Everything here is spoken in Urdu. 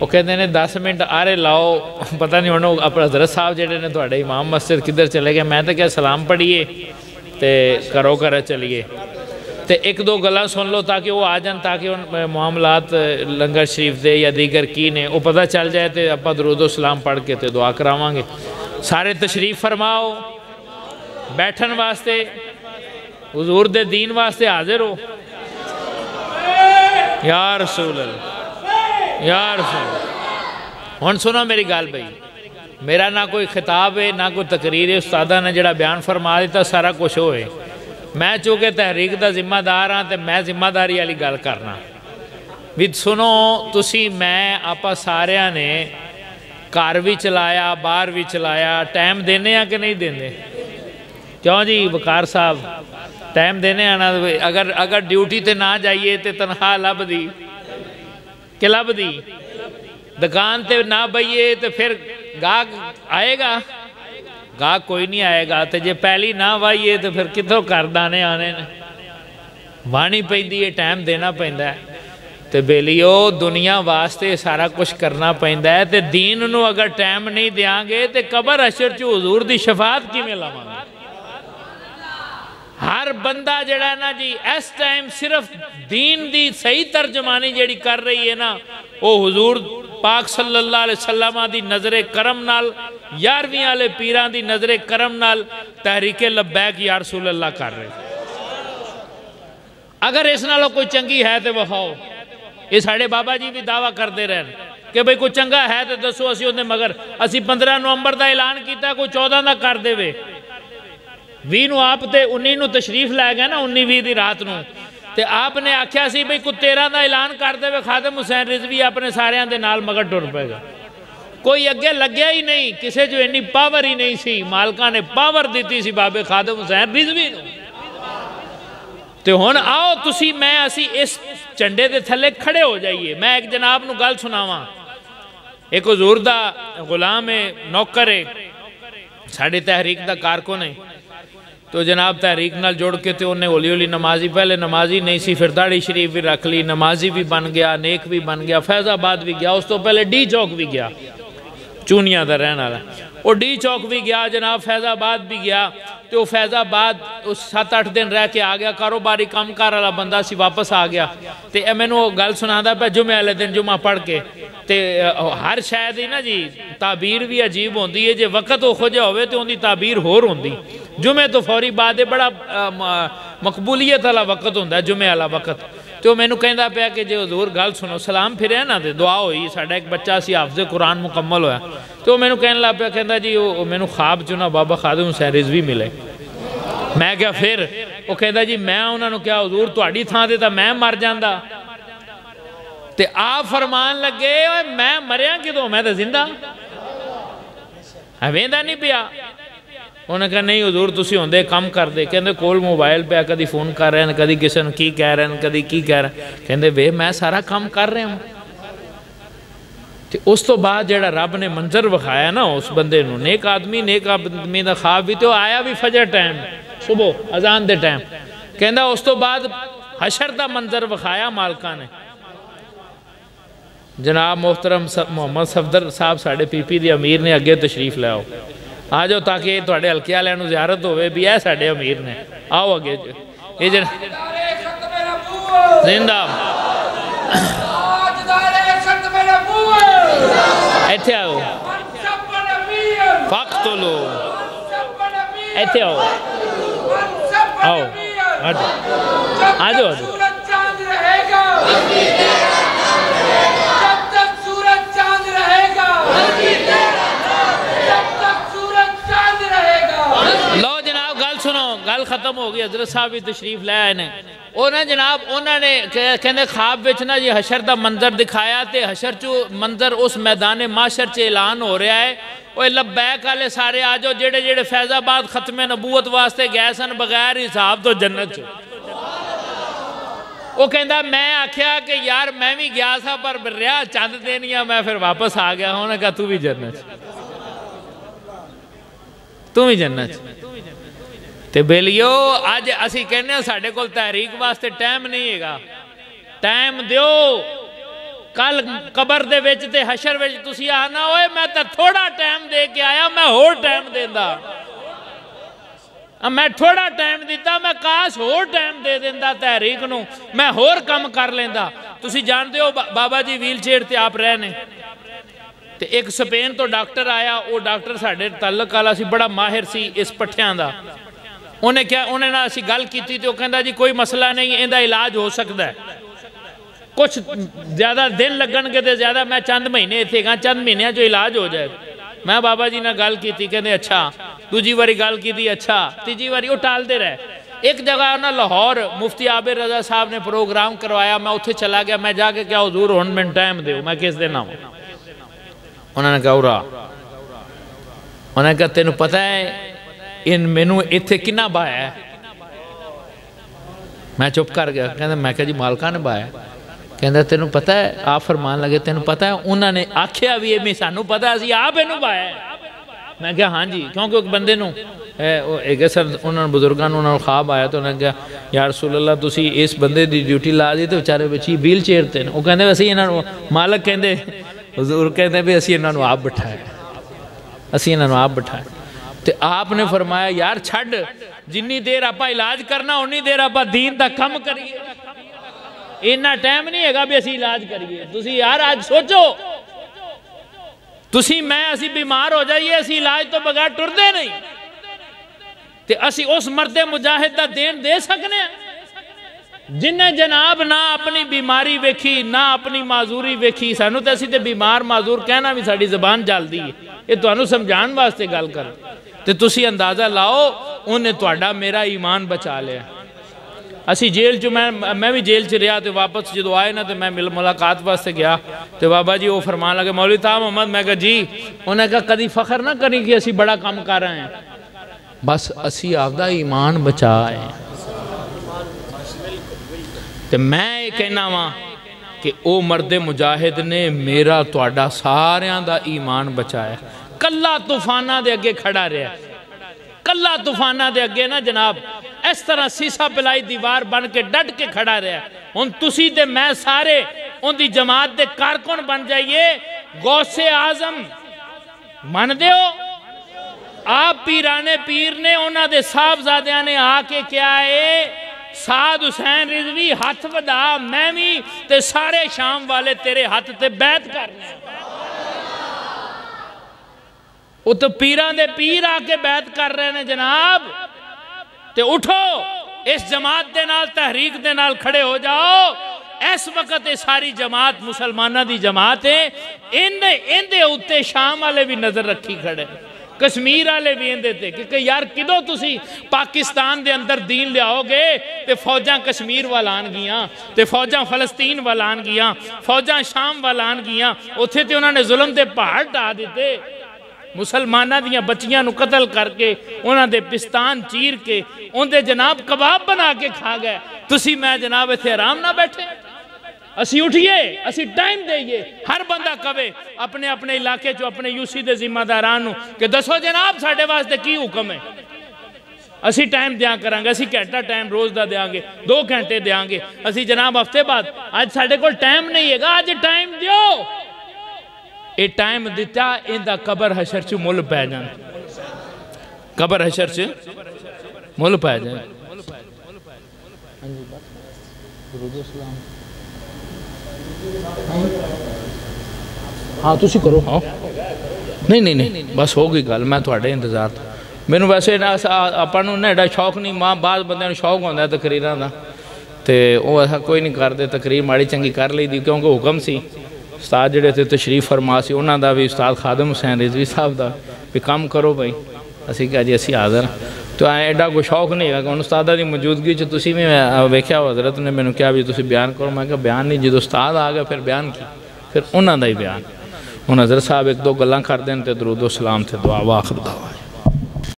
وہ کہتے ہیں 10 منٹ آرے لاؤ پتہ نہیں ہونا اپنا حضرت صاحب جڑے نے تھوڑے امام مسجد کدھر چلے گئے میں تو کیا سلام پڑھیے تے کرو کرے چلیے تے ایک دو گلاں سن لو تاکہ وہ آ جان تاکہ ان معاملات لنگر شریف دے یا دیگر کی نے وہ پتہ چل جائے تے اپا درود و سلام پڑھ کے تے دعا کراواں گے سارے تشریف فرماؤ بیٹھن واسطے حضور دے دین واسطے حاضر ہو یا رسول اللہ یا رسول اللہ ہن سنو میری گال بھائی میرا نہ کوئی خطاب ہے نہ کوئی تقریر ہے استادہ نے جڑا بیان فرما دیتا سارا کچھ ہوئے میں چونکہ تحریک دا ذمہ دار ہاں تے میں ذمہ داری والی گل کرنا بھی سنو تسی میں آپا سارے نے گھر بھی چلایا باہر بھی چلایا ٹائم دینے ہیں کہ نہیں دینے کیوں جی وقار صاحب ٹائم دینے ہیں نا اگر ڈیوٹی تے نہ جائیے تے تنخواہ لب دی کہ لب دی دکان تے نہ بئیے تے پھر گاہک آئے گا گاہک کوئی نہیں آئے گا تے جے پہلی نہ وائیے تو پھر کتوں کردانے آنے وانی پیندی ہے ٹائم دینا پیندہ ہے تے بیلیو دنیا واسطے سارا کچھ کرنا پیندہ ہے تے دین نو اگر ٹائم نہیں دیاں گے تے قبر حشر چو حضور دی شفاعت کی میں لاؤں گا ہر بندہ جڑا ہے نا جی اس ٹائم صرف دین دی صحیح ترجمانی جڑی کر رہی ہے نا وہ حضور پاک صلی اللہ علیہ وسلم دی نظر کرم نال 11ویں والے پیران دی نظر کرم نال تحریک لبیک یا رسول اللہ کر رہے اگر اس نالوں کوئی چنگی ہے تو وہاؤ یہ ساڑھے بابا جی بھی دعویٰ کر دے رہے ہیں کہ بھئی کوئی چنگا ہے تو دسو اسی ہوندے مگر اسی 15 نومبر دا اعلان کیتا ہے کوئی 14 دا کر دے وے 20 نو آپ تے 19 نو تشریف لائے گئے نا 19-20 دی رات نو تے آپ نے آکھیا سی بھئی کوئی 13 دا اعلان کر دے وے خادم حسین رضوی اپنے سارے آن دے نال مگر ٹر پے گا کوئی اگے لگیا ہی نہیں کسے جو انی پاور ہی نہیں سی مالکہ نے پاور دیتی سی بابے خادم حسین رضوی نو تے ہون آؤ تسی میں اسی اس چنڈے دے تھلے کھڑے ہو جائیے میں ایک جناب نو گل سناواں ایک حضور دا غلام نوکر ہے ساڑھے تحریک دا کارکن ہے تو جناب تحریک نال جوڑ کے تے انہیں ہولی ہولی نمازی پہلے نمازی نہیں سی پھر داڑھی شریف بھی رکھ لی نمازی بھی بن گیا نیک بھی بن گیا فیض آباد بھی گیا اس تو پہلے ڈی چوک بھی گیا چونیا دا رہنا رہا وہ ڈی چوک بھی گیا جناب فیض آباد بھی گیا تو فیض آباد اس 7-8 دن رہ کے آگیا کاروباری کام کار والا بندہ سی واپس آگیا تے میں نے وہ گل سنا دا پہ جمعہ والے دن جمعہ پڑھ کے تے ہر شاید ہی نا جی تعبیر بھی عجیب ہوندی ہے جے وقت ہو خوجہ ہوئے تو اندی تعبیر ہور ہوندی جمعہ تو فوری بعد ہے بڑا مقبولیت والا وقت ہوندہ ہے جمعہ والا وقت تو میں نے کہندہ پیا کہ جے حضور گل سنو سلام پھر ہے نا تے دعا ہوئی ساڑھا ایک بچہ سی حافظ قرآن مکمل ہویا تو میں نے کہنے پیا کہندہ جی میں نے خواب چنا بابا خادم حسین رضوی ملے میں کیا پھر وہ کہندہ جی میں انہوں نے کیا حضور تواڈی تھان دیتا میں مر جاندہ تے آپ فرمان لگے میں مریا کدوں میں تو زندہ ویندہ نہیں پیا انہوں نے کہا نہیں حضور تسی ہوندے کم کر دے کہندے کول موبائل پہ کدی فون کر رہے ہیں کدی کسی نے کی کہہ رہے ہیں کدی کی کہہ رہے ہیں کہندے وے میں سارا کام کر رہے ہوں اس تو بعد جڑا رب نے منظر وکھایا نا اس بندے نو نیک آدمی دا خواب بھی تو آیا بھی فجر ٹائم صبح اذان دے ٹائم کہندہ اس تو بعد حشر دا منظر وکھایا مالکہ نے جناب محترم محمد صفدر صاحب ساڑھے پی پی دی امیر نے اگے تشریف لے آؤ آ جاؤ تاکہ تھوڑے ہلکے والے نو زیارت ہوئے بھی ہے ساڑھے امیر نے آؤ اگے یہ زندہ ایتھے آؤ فقتلو ایتھے آؤ آؤ آ جاؤ لو جناب گل سنو گل ختم ہو گئی حضرت صاحب بھی تشریف لے آئے نے انہیں جناب انہوں نے کہنے خواب بچنا جی حشر دا منظر دکھایا تے حشر چو منظر اس میدان معاشر چے اعلان ہو رہا ہے وہ لبیک والے سارے آجو جڑے جڑے فیض آباد ختم نبوت واسطے گئے سن بغیر حساب تو جنت چو وہ کہندہ میں آکھیا کہ یار میں بھی گیا سا پر ریا چاند دینیا میں پھر واپس آ گیا انہوں نے کہا تو بھی جنت تو بھی جنت تے بیلیو آج اسی کہنے ہیں ساڑھے کول تحریک واسطے ٹائم نہیں ہے گا ٹائم دیو کل قبر دے وچ تے حشر وچ تسی آنا ہوئے میں تا تھوڑا ٹائم دے کے آیا میں ہور ٹائم دیندہ میں تھوڑا ٹائم دیتا میں کاش ہور ٹائم دے دیندہ تحریک نو میں ہور کم کر لیندہ تسی جانتے ہو بابا جی ویل چیئر تے آپ رہنے تے ایک سپین تو ڈاکٹر آیا وہ ڈاکٹر ساڑھے تعلق والا سی بڑا ماہر سی اس پٹھیاں دا انہیں نہ اسی گل کی تھی تو کہندہ جی کوئی مسئلہ نہیں اندہ علاج ہو سکتا ہے کچھ زیادہ دن لگن کے دے زیادہ میں چند مہینے تھے کہاں چند مہینے جو علاج ہو جائے میں بابا جی نہ گل کی تھی کہندے اچھا دوجی واری گل کی تھی اچھا تیجی واری وہ ٹال دے رہے ایک جگہ نا لاہور مفتی عابر رضا صاحب نے پروگرام کروایا میں اتھے چلا گیا میں جا کے کیا حضور ہون میں ٹائم دیو میں کس دینا ہوں انہوں نے کہا اورا انہوں نے کہا تینوں پتہ ہے ان مینو اتھے کنا بایا ہے میں چپ کر گیا کہندہ میں کہا جی مالکہ نے بایا کہندہ تینوں پتہ ہے آپ فرمان لگے تینوں پتہ ہے انہوں نے آکھیا بھی ہے سانو پتہ ہے اسی آپ انہوں بایا ہے میں کہا ہاں جی کیونکہ ایک بندے نو ایک ایسا انہوں نے بزرگان انہوں نے خواب آیا تو انہوں نے کہا یا رسول اللہ تسی اس بندے دی ڈیوٹی لا دی تو بچارے بچی ویل چیئر تے وہ کہندے ویسے انہوں مالک کہندے حضور کہندے بھی اسی انہوں نے آپ بٹھائے اسی انہوں نے آپ بٹھائے تو آپ نے فرمایا یار چھڑ جنی دیر آپ علاج کرنا انہی دیر آپ دین دا کم کریے انہا ٹائم نہیں ہے گا بھی اسی علاج کریے تسی یار آج سوچو تسی میں اسی بیمار ہو جائیے اسی علاج تو بغیر ٹر دے نہیں تے اسی اس مرد مجاہد دا دین دے سکنے جنہیں جناب نہ اپنی بیماری ویکھی نہ اپنی معذوری ویکھی سانو تے اسی تے بیمار معذور کہنا بھی ساڑی زبان جال دی ہے یہ تو انہوں سمجھان واسطے گل کر تے تسی اندازہ لاؤ انہیں توڑا میرا ایمان بچا لیا اسی جیل جو میں بھی جیل چ رہا تے واپس جدو آئے نا تے میں ملاقات واسطے گیا تے بابا جی وہ فرمان لگے مولوی صاحب محمد میں کہا جی انہوں نے کہا کدی فخر نہ کریں کہ اسی بڑا کام کر رہے ہیں بس اسی آفدہ ایمان بچائے تے میں کہنا ہاں کہ او مرد مجاہد نے میرا توڑا ساریاں دا ایمان بچایا کلہ طوفانہ دے اگے کھڑا رہا کلہ طوفانہ دے اگے نا جناب اس طرح سیسا پلائی دیوار بن کے ڈٹ کے کھڑا رہا ان تسی دے میں سارے ان دی جماعت دے کارکن بن جائیے غوث اعظم من دے ہو آپ پیرانے پیر نے انہاں دے صاحبزادیاں نے آ کے کیا ہے سعد حسین رضوی ہاتھ ودا میں بھی تے سارے شام والے تیرے ہاتھ تے بیعت کرنے وہ تو پیران دے پیر آ کے بیعت کر رہے ہیں جناب تے اٹھو اس جماعت دے نال تحریک دے نال کھڑے ہو جاؤ اس وقت ساری جماعت مسلمانہ دی جماعت ہے ان دے اتے شام والے بھی نظر رکھی کھڑے کشمیر والے بھی اندے تھے کہ یار کدو تسی پاکستان دے اندر دین لے آؤ گے تے فوجاں کشمیر والان گیاں تے فوجاں فلسطین والان گیاں فوجاں شام والان گیاں اتھے تے انہوں نے ظلم دے پہاڑ ڈا دیتے مسلمانہ دیاں بچیاں نو قتل کر کے انہوں دے پستان چیر کے ان دے جناب کباب بنا کے کھا گئے تسی میں جناب ایتھے آرام نہ بیٹھے اسی اٹھئے اسی ٹائم دئیے ہر بندہ کبے اپنے اپنے علاقے جو اپنے یوسی دے ذمہ دارانو کہ دسو جناب ساڑھے واسطے کی حکم ہے اسی ٹائم دیاں کریں گے اسی گھنٹہ ٹائم روز دا دیاں گے 2 گھنٹے دیاں گے اسی جناب ہفتے بعد آج ساڑھے کو ٹائم نہیں ہے گا آج ٹائم دیو اے ٹائم دیتا اندہ قبر حشر چو مل پہ جان قبر حشر چو مل پہ جان ہاں تسی کرو ہاں نہیں بس ہو گئی گل میں تھوڑے انتظار تھا میں نے ویسے اپنوں نے ایڈا شوق نہیں ماں بعض بندے نے شوق ہوندہ ہے تقریران دا تے وہ ایسا کوئی نہیں کر دے تقریر ماڑی چنگی کر لی دی کیونکہ حکم سی استاد جڑے تھے تشریف فرما سی انہاں دا بھی استاد خادم حسین رضوی صاحب دا بھی کام کرو بھائی اسی کہا جی اسی حاضر تو ایڈا کوئی شوق نہیں ہے کہ ان استادہ دی موجودگی چھ تسی میں ویکھیا ہو حضرت نے میں نے کیا بھی تسی بیان کرو میں کہا بیان نہیں جدو استاد آگا پھر بیان کی پھر انہاں دا ہی بیان ان حضرت صاحب 1-2 گلاں کر دیں تے درود و سلام تے دعا واخر دعوا